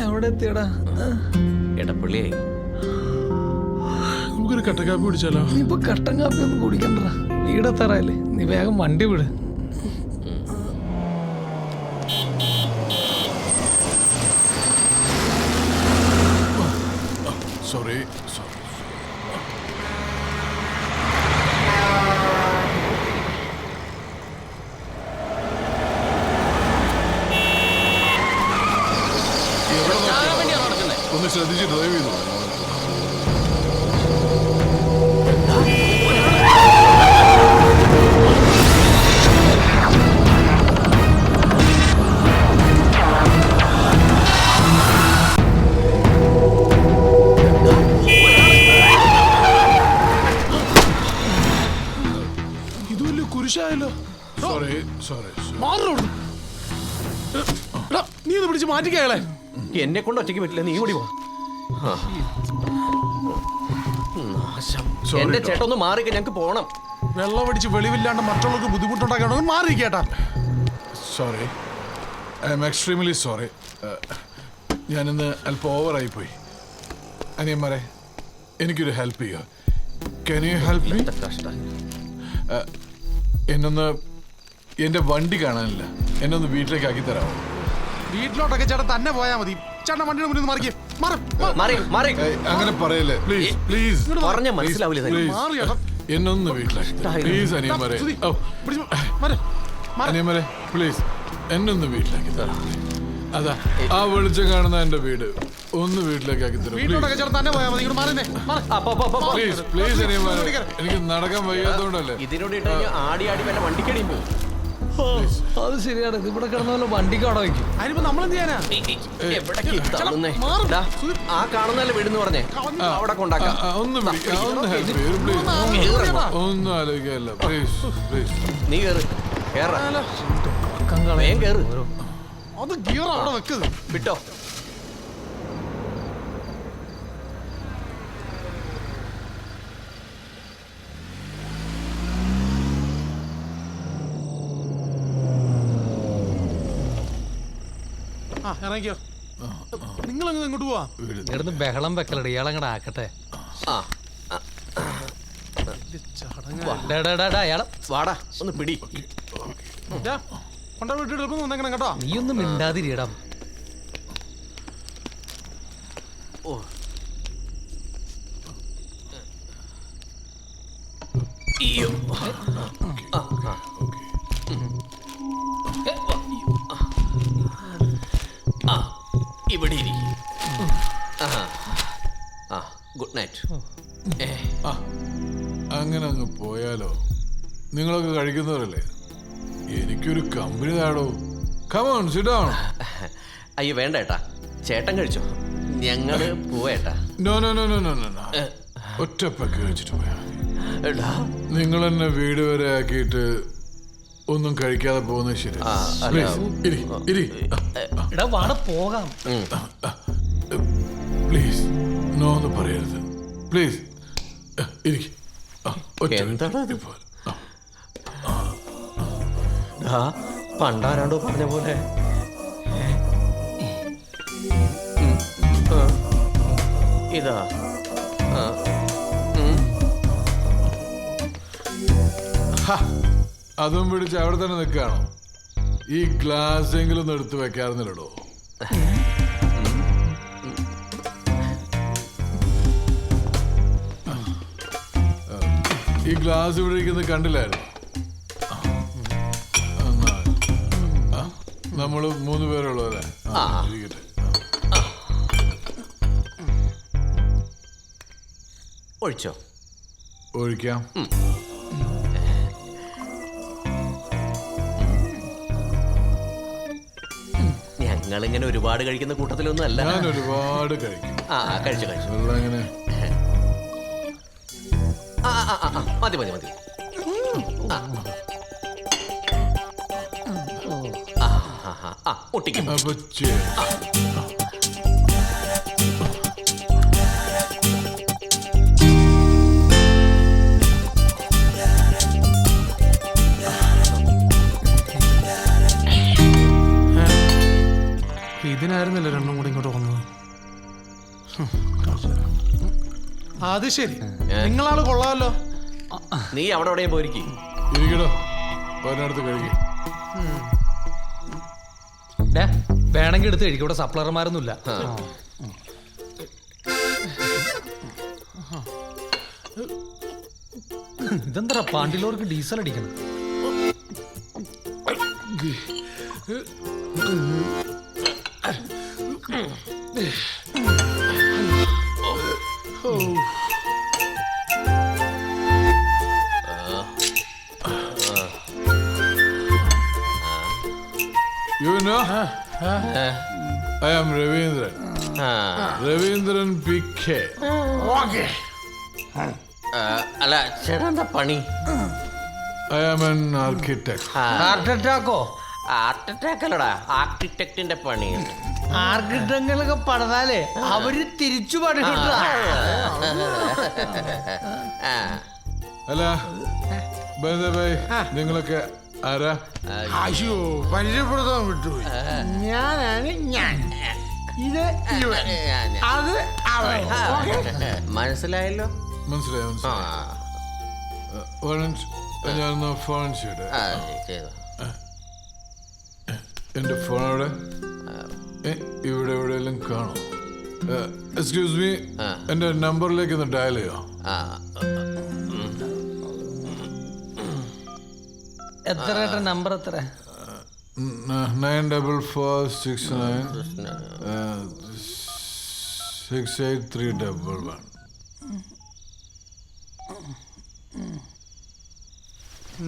എവിടെ എത്തിയടാ? എടപ്പള്ളിയായി. നമുക്കൊരു കട്ടൻ കാപ്പി കുടിച്ചാലോ? നീ ഇപ്പൊ കട്ടൻ കാപ്പി ഒന്നും കുടിക്കണ്ട, വീടെത്താറായില്ലേ. നീ വേഗം വണ്ടി വിട്. സോറി. ഒന്ന് ശ്രദ്ധിച്ച് ഡ്രൈവ് ചെയ്തു. ഇത് വലിയ കുരിശായല്ലോ. സോറി. നീ ഒന്ന് പിടിച്ച് മാറ്റിക്കയാളെ. എന്നെ കൊണ്ട് ഒറ്റയ്ക്ക് പറ്റില്ല, നീ കൂടി പോ. എന്റെ ചേട്ടൻ ഒന്ന് മാറിക്ക, ഞങ്ങക്ക് പോണം. വെള്ളമടിച്ച് വെളിവില്ലാണ്ട് മറ്റുള്ളവർക്ക് ബുദ്ധിമുട്ടുണ്ടാക്കണം. മാറിക്കേട്ടാ. Sorry, I'm extremely sorry. ഞാനിന്ന് അല്പം ഓവറായിപ്പോയി. അനിയന്മാരെ, എനിക്കൊരു ഹെൽപ്പ് ചെയ്യുക. Can you help me? എന്നൊന്ന്, എൻ്റെ വണ്ടി കാണാനില്ല, എന്നൊന്ന് വീട്ടിലേക്ക് ആക്കി തരാമോ? വീട്ടിലോട്ടൊക്കെ ചേട്ടൻ തന്നെ പോയാൽ മതി. ചേട്ടൻ വണ്ടിയുടെ മുന്നിൽ മാറിക്കേ. അങ്ങനെ പറയല്ലേ പ്ലീസ്, പ്ലീസ്. പറഞ്ഞ മനസ്സിലാവില്ല. എന്നൊന്ന് വീട്ടിലാക്കി പ്ലീസ്. അനിയന്മാരെ, അനിയന്മാരെ പ്ലീസ്, എന്നൊന്ന് വീട്ടിലാക്കി തരാം. അതാ ആ വെളിച്ചം കാണുന്ന എന്റെ വീട്, ഒന്ന് വീട്ടിലേക്ക് ആക്കി തരാം പ്ലീസ്. പ്ലീസ് അനിയന്മാരെ, എനിക്ക് നടക്കാൻ വയ്യാത്തോണ്ടല്ലേ. ഇതിനോട് ആടി ആടി വല്ല വണ്ടിക്കടിയും പോകും. അത് ശരിയാണ്, ഇവിടെ കിടന്ന പോലെ വണ്ടിക്ക് അവിടെ വയ്ക്കും. അതിനിപ്പോ നമ്മളെന്ത് ചെയ്യാനാ? ആ കാണുന്നല്ലേ വീടെന്ന് പറഞ്ഞേ, അവിടെ കൊണ്ടാക്കാം. ഒന്നും ആലോചിക്കല്ല പ്ലീസ്, പ്ലീസ്. നീ കേറ്, കേറ്. അത് ഗിയർ അവിടെ വെക്കുന്നത് വിട്ടോ. ഇറങ്ങിക്കോ. നിങ്ങൾ അങ്ങനെ ഇങ്ങോട്ട് പോവാ. ഇവിടുന്ന് ബഹളം വെക്കലട, ഇയാളങ്ങടെ ആക്കട്ടെ. വാടാ, ഒന്ന് പിടി. കൊണ്ട വീട്ടിൽ കേട്ടോ. നീ ഒന്നും മിണ്ടാതിരിയടാ. ഓ, ഇവിടെ ഗുഡ് നൈറ്റ്. അങ്ങനെ അങ്ങ് പോയാലോ? നിങ്ങളൊക്കെ കഴിക്കുന്നവരല്ലേ, എനിക്കൊരു company താടോ. Come on, sit down. അയ്യോ വേണ്ട ഏട്ടാ, ചേട്ടൻ കഴിച്ചോ, ഞങ്ങള് പോവേട്ടാ. No no no no no no, ഒറ്റപ്പക്ക് കഴിച്ചിട്ട് പോയാ. നിങ്ങൾ എന്നെ വീട് വരെ ആക്കിയിട്ട് ഒന്നും കഴിക്കാതെ പോകുന്നത് ശരി. പോകാം പ്ലീസ്. നോ എന്ന് പറയരുത് പ്ലീസ്. പണ്ടാരാണ്ടോ പറഞ്ഞ പോലെ ഇതാ. അതും പിടിച്ച് അവിടെ തന്നെ നിൽക്കുകയാണോ? ഈ ഗ്ലാസ് എങ്കിലും ഒന്ന് എടുത്ത് വെക്കാറുന്നില്ലടോ. ഈ ഗ്ലാസ് ഇവിടെ ഇരിക്കുന്നത് കണ്ടില്ലായിരുന്നു? നമ്മള് 3 പേരുള്ളൂ അല്ലേ? ഒഴിച്ചോ? ഒഴിക്കാം. ഞങ്ങളിങ്ങനെ ഒരുപാട് കഴിക്കുന്ന കൂട്ടത്തിലൊന്നും അല്ല. ഞാൻ ഒരുപാട് കഴിക്കും. കഴിച്ചു എങ്ങനെ? മതി മതി മതി. ഒട്ടിക്കും. ഇതിനായിരുന്നല്ലോ രണ്ടും കൂടി ഇങ്ങോട്ട് വന്നത്. അത് ശരി, നിങ്ങളാള് കൊള്ളാമല്ലോ. നീ അവിടെ എവിടെയും പോയിരിക്കും. ഇരിക്കടോ, ഒരിടത്ത് കഴിക്കും. വേണമെങ്കിൽ എടുത്ത് കഴിക്കും, ഇവിടെ സപ്ലർമാരൊന്നുമില്ല. ഇതെന്താ പാണ്ടിലോർക്ക് ഡീസൽ അടിക്കണം? You know, I am Ravindran. Ravindran PK. അല്ല ചേട്ടാ എന്താ പണി? I am an architect. Heart അറ്റാക്കോ? ഹാർട്ട് അറ്റാക്ക് അല്ലടാ, ആർക്കിടെക്റ്റിന്റെ പണി. ആർക്കിടെക്റ്റുകളൊക്കെ പണിതാലേ അവര് തിരിച്ചു പണിട്ടാ. അല്ല ബൈ നിങ്ങളൊക്കെ ആരാ? അയ്യോ, പരിചയപ്പെടുത്താൻ വിട്ടുപോയി. ഞാനാണ് ഞാൻ, ഇത് ഇവൻ, അത് അവൻ. മനസ്സിലായല്ലോ. മനസ്സിലായി ഞാൻ ഫോൺ ചെയ്യട്ടെ. ചെയ്തോ. എന്റെ ഫോൺ അവിടെ ഇവിടെ എവിടെയെല്ലാം കാണും. എക്സ്ക്യൂസ് മീ, എന്റെ നമ്പറിലേക്ക് ഒന്ന് ഡയൽ ചെയ്യോ? എത്ര നമ്പർ എത്ര? 9446968311.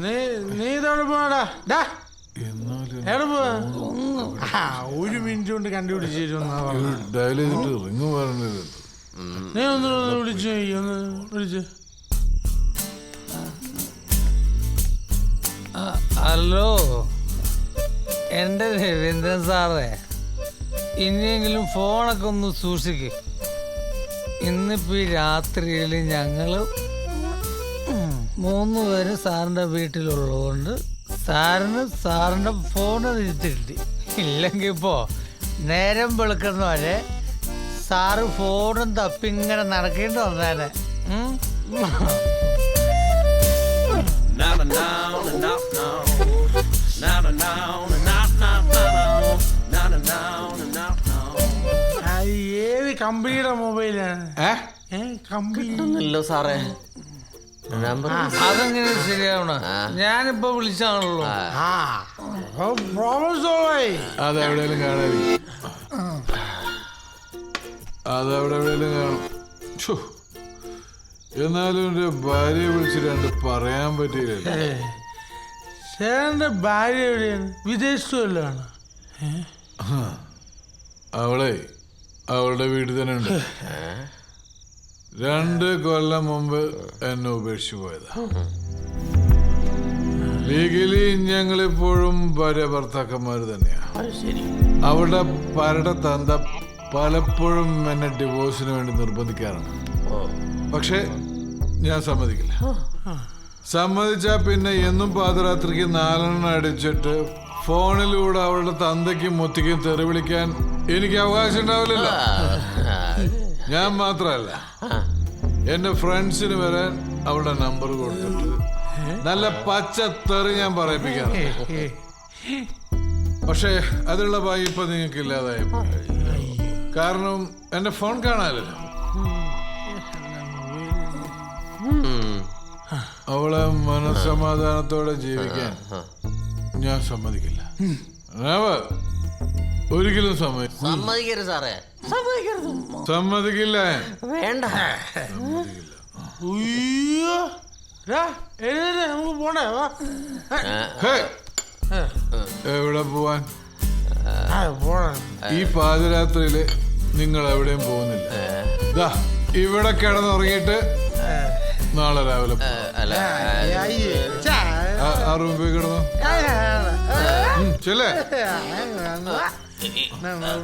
നീ ഇതോടെ പോടാ. എന്നാലും ഒരു മിനിറ്റ് കൊണ്ട് കണ്ടുപിടിച്ചു തരുമെന്നാ പറഞ്ഞത്. ഡയൽ ചെയ്തിട്ട് റിങ് പറഞ്ഞത്. നീ ഒന്ന് വിളിച്ചു, ഒന്ന് വിളിച്ച്. ഹലോ, എൻ്റെ രവീന്ദ്രൻ സാറേ, ഇനിയെങ്കിലും ഫോണൊക്കെ ഒന്ന് സൂക്ഷിക്ക്. ഇന്നിപ്പോൾ ഈ രാത്രിയിൽ ഞങ്ങൾ 3 പേരും സാറിൻ്റെ വീട്ടിലുള്ളതുകൊണ്ട് സാറിൻ്റെ ഫോൺ തിരിച്ചു കിട്ടി. ഇല്ലെങ്കിൽ ഇപ്പോൾ നേരം വെളുക്കുന്നവരെ സാറ് ഫോണും തപ്പിങ്ങനെ നടക്കേണ്ടി വന്നേനെ. ഏത് കമ്പനിയുടെ മൊബൈലാണ്? കമ്പില്ലോ സാറേ. നമ്പർ അതെങ്ങനെ ശരിയാവണ? ഞാനിപ്പോ വിളിച്ചാണല്ലോ. അതെവിടെയെങ്കിലും കാണാതിരിക്കും. അതവിടെ എവിടെയെങ്കിലും കാണും. എന്നാലും എന്റെ ഭാര്യയെ വിളിച്ച് 2 പറയാൻ പറ്റിയില്ല. ചേട്ടന്റെ ഭാര്യ എവിടെയാണ്? വിദേശത്തുമല്ലാണ്? അവളുടെ വീട്ടിൽ തന്നെ ഉണ്ട്. 2 കൊല്ലം മുമ്പ് എന്നെ ഉപേക്ഷിച്ചു പോയതാ. ലീഗലി ഞങ്ങളിപ്പോഴും ഭാര്യ ഭർത്താക്കന്മാര് തന്നെയാ. അവളുടെ പരട തന്ത പലപ്പോഴും എന്നെ ഡിവോഴ്സിന് വേണ്ടി നിർബന്ധിക്കാറുണ്ട്. പക്ഷെ ഞാൻ സമ്മതിക്കില്ല. സമ്മതിച്ചാ പിന്നെ എന്നും പാതിരാത്രിക്ക് 4 അടിച്ചിട്ട് ഫോണിലൂടെ അവളുടെ തന്തയ്ക്കും മുത്തിക്കും തെറി വിളിക്കാൻ എനിക്ക് അവകാശം ഉണ്ടാവില്ലല്ലോ. ഞാൻ മാത്രല്ല, എന്റെ ഫ്രണ്ട്സിന് വരാൻ അവളുടെ നമ്പർ കൊടുത്തിട്ട് നല്ല പച്ച തെറി ഞാൻ പറയിപ്പിക്കാറുണ്ട്. പക്ഷേ അതിലുള്ള ഭാഗ്യം ഇപ്പൊ നിങ്ങൾക്ക് ഇല്ലാതായി. കാരണം എന്റെ ഫോൺ കാണാനല്ലോ. അവളെ മനസ്സമാധാനത്തോടെ ജീവിക്കാൻ ഞാൻ സമ്മതിക്കില്ല. ഒരിക്കലും സമ്മതിക്കരുത് സാറേ, സമ്മതിക്കില്ല. വേണ്ട. നമുക്ക് പോണേ. എവിടെ പോവാൻ? ഈ പാതിരാത്രിയില് നിങ്ങൾ എവിടെയും പോകുന്നില്ല. ഇവിടെ കിടന്നുറങ്ങിയിട്ട് നാളെ രാവിലെ ആ റൂമിൽ പോയി കിടന്നു. ചെല്ലേ. നമുക്ക്